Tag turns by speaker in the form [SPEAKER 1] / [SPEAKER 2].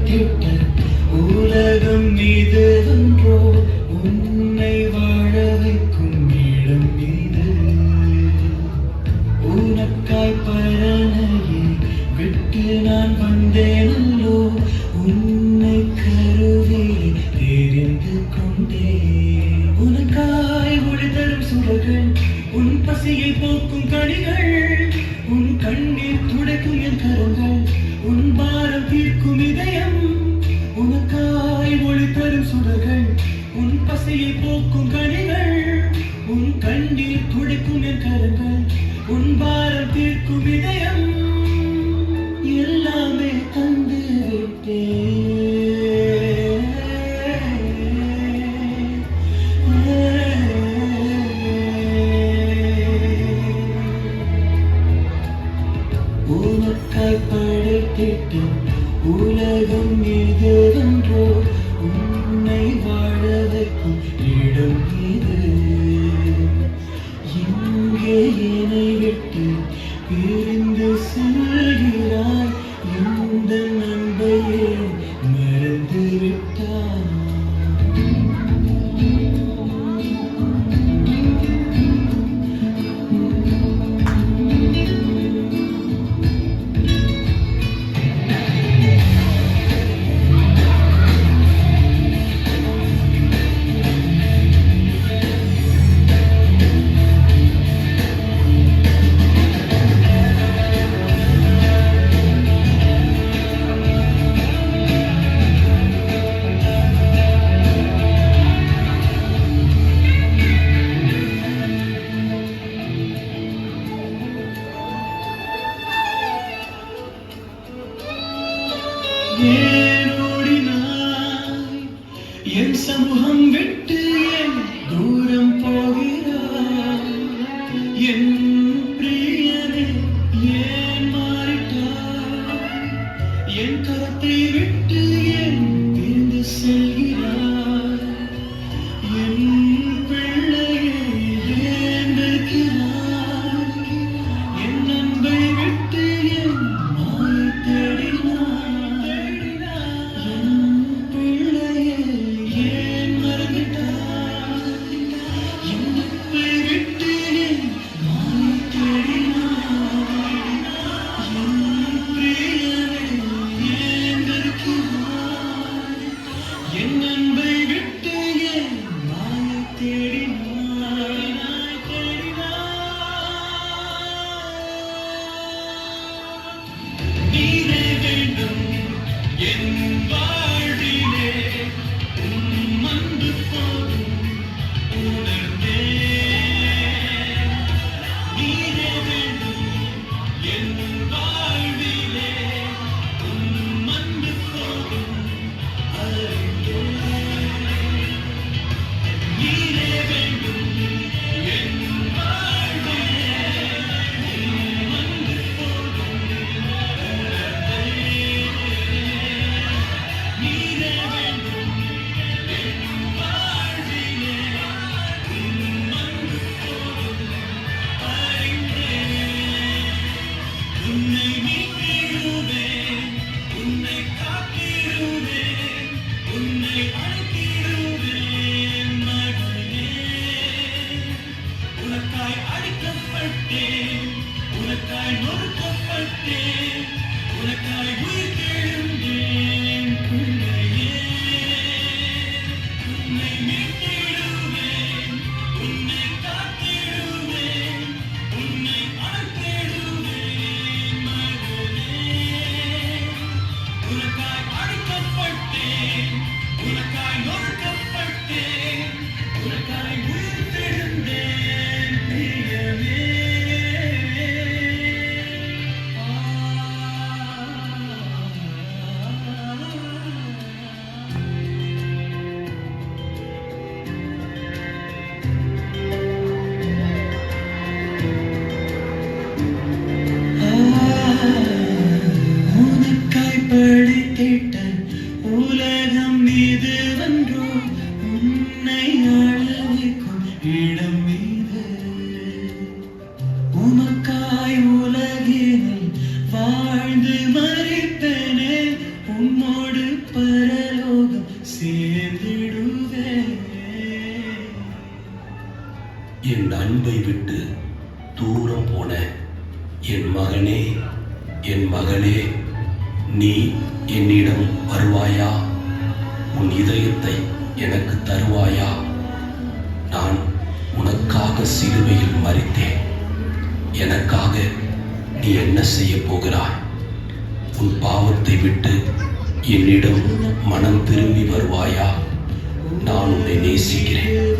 [SPEAKER 1] படைத்திட்ட உலகம் இது ஒன்றோ உன்னை வாழ வைக்கும் இடம் இது உனக்காய் பழனையை விட்டு நான் வந்தேனல்லோ உன்னை கருவிலே தெரிந்து கொண்டேன் உனக்காய் ஒளி தரும் சுடர்கள் உன் பசியை போக்கும் கனிகள் உன் கண்ணீர் துடைக்கும் என் கரங்கள் உன் பாரம் தீர்க்கும் இதயம் உனக்காய் ஒளி தரும் சுடர்கள் உன் பசியை போக்கும் கனிகள் உன் கண்ணீர் துடைக்கும் என் கரங்கள் உன் பாரம் தீர்க்கும் இதயம் எல்லாமே தந்து விட்டேன் உனக்காய் படைத்திட்ட உலகம் இது ஒன்றோ உன்னை வாழ வைக்கும் இடம் இது இங்கே என்னை விட்டு பிரிந்து செல்கிறாய் இந்த நண்பையே மறந்து விட்டாய் ஏன் ஓடினாய் என் சமூகம் விட்டு என் தூரம் போகிறாய் என் பிரியனே ஏன் மாறிட்டாய் என் கரத்தை விட்டு என் பிரிந்து செல்கிறாய் என் பிள்ளையை ஏன் வெறுக்கிறாய் என் அன்பை விட்டு என் மாயை தேடினாய் என் அன்பை விட்டு என் மாயை தேடினாய் நீரே வேண்டும் என் வாழ்விலே உன் அன்பு போதும் உணர்ந்தே நீரே வேண்டும் என் வாழ்விலே உன் அன்பு போதும் உன்னை மீட்டிடுவேன் உன்னை காத்திடுவேன் உன்னை அழைத்திடுவேன் மகனே உனக்காய் அடிக்கப்பட்டேன் உனக்காய் நொறுக்கப்பட்டேன் உனக்காய் உயிர் தெழுந்தேன் பிள்ளையே உன்னை மீட்டிடுவேன் உன்னை காத்திடுவேன் உன்னை அழைத்திடுவேன் மகனே உனக்காய் அடிக்கப்பட்டேன் உனக்காய் நொறுக்கப்பட்டேன் உனக்காய் உயிர் தெழுந்தேன் பிரியமே உனக்காய் படைத்திட்ட உலகம் இது ஒன்றோ உன்னை ஆள வைக்கும் சேர்ந்திடுவேன்.
[SPEAKER 2] என் அன்பை விட்டு தூரம் போன என் மகனே, என் மகளே, நீ என்னிடம் வருவாயா? உன் இதயத்தை எனக்கு தருவாயா? நான் உனக்காக சிலுவையில் மரித்தேன். எனக்காக நீ என்ன செய்ய போகிறாய்? உன் பாவத்தை விட்டு என்னிடம் மனம் திரும்பி வருவாயா? நான் உன்னை நேசிக்கிறேன்.